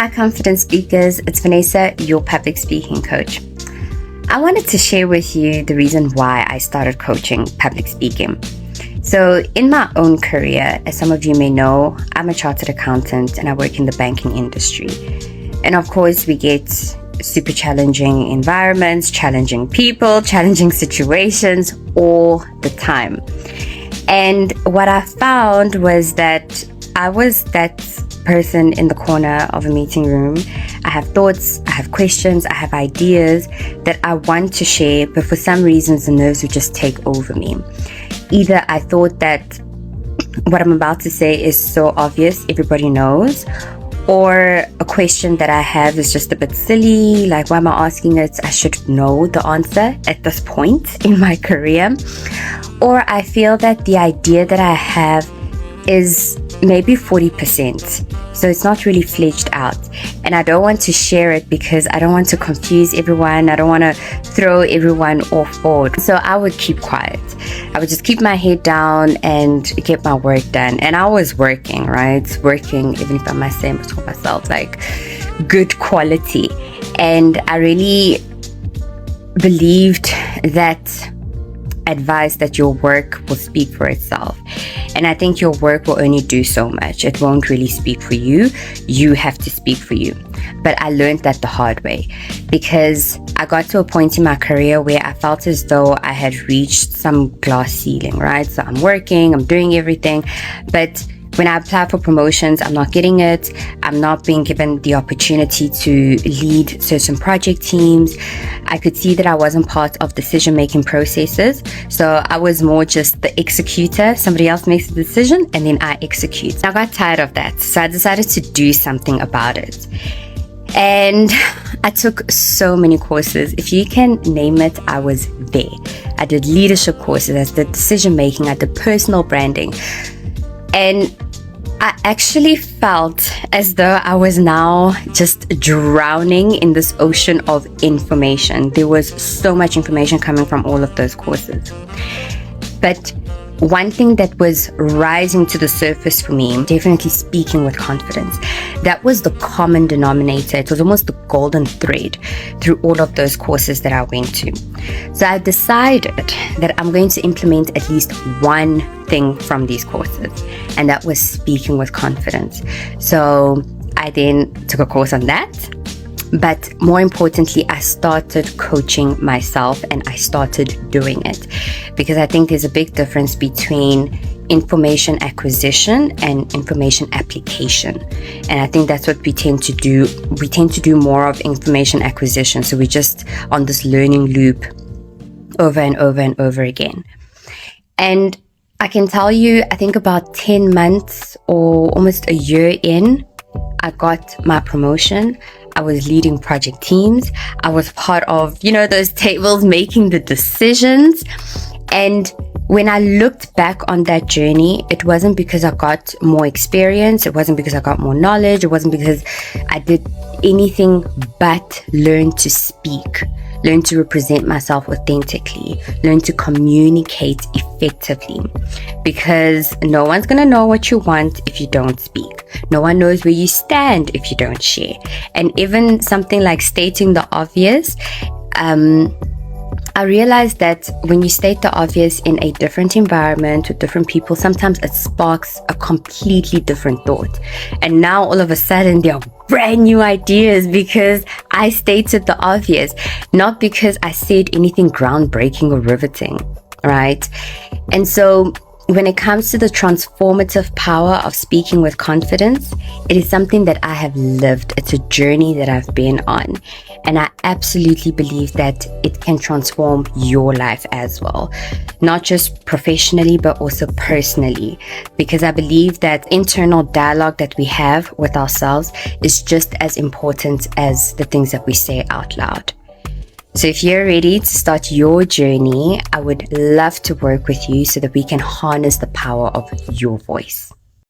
Hi, confident speakers. It's Vanessa, your public speaking coach. I wanted to share with you the reason why I started coaching public speaking. So in my own career, as some of you may know, I'm a chartered accountant and I work in the banking industry. And of course, we get super challenging environments, challenging people, challenging situations all the time. And what I found was that I was that person in the corner of a meeting room. I have thoughts, I have questions, I have ideas that I want to share, but for some reasons the nerves would just take over me. Either I thought that what I'm about to say is so obvious, everybody knows, or a question that I have is just a bit silly, like why am I asking it? I should know the answer at this point in my career. Or I feel that the idea that I have is maybe 40%. So it's not really fledged out. And I don't want to share it because I don't want to confuse everyone. I don't want to throw everyone off board. So I would keep quiet. I would just keep my head down and get my work done. And I was working, right? Working, even if I must say for myself, like good quality. And I really believed that advice that your work will speak for itself. And I think your work will only do so much. It won't really speak for you. You have to speak for you. But I learned that the hard way because I got to a point in my career where I felt as though I had reached some glass ceiling, right? So I'm working, I'm doing everything, but when I apply for promotions, I'm not getting it. I'm not being given the opportunity to lead certain project teams. I could see that I wasn't part of decision-making processes. So I was more just the executor. Somebody else makes the decision and then I execute. I got tired of that. So I decided to do something about it. And I took so many courses. If you can name it, I was there. I did leadership courses, I did decision-making, I did personal branding. And I actually felt as though I was now just drowning in this ocean of information. There was so much information coming from all of those courses. But one thing that was rising to the surface for me, definitely speaking with confidence, that was the common denominator. It was almost the golden thread through all of those courses that I went to. So I decided that I'm going to implement at least one thing from these courses, and that was speaking with confidence. So I then took a course on that. But more importantly, I started coaching myself and I started doing it because I think there's a big difference between information acquisition and information application. And I think that's what we tend to do. We tend to do more of information acquisition. So we're just on this learning loop over and over and over again. And I can tell you, I think about 10 months or almost a year in, I got my promotion. I was leading project teams. I was part of, those tables making the decisions. And when I looked back on that journey, it wasn't because I got more experience. It wasn't because I got more knowledge. It wasn't because I did anything but learn to speak, learn to represent myself authentically, learn to communicate effectively. Because no one's going to know what you want if you don't speak. No one knows where you stand if you don't share. And even something like stating the obvious, I realized that when you state the obvious in a different environment with different people, sometimes it sparks a completely different thought. And now all of a sudden there are brand new ideas because I stated the obvious, not because I said anything groundbreaking or riveting, right? And so when it comes to the transformative power of speaking with confidence, it is something that I have lived. It's a journey that I've been on. And I absolutely believe that it can transform your life as well. Not just professionally, but also personally. Because I believe that internal dialogue that we have with ourselves is just as important as the things that we say out loud. So if you're ready to start your journey, I would love to work with you so that we can harness the power of your voice.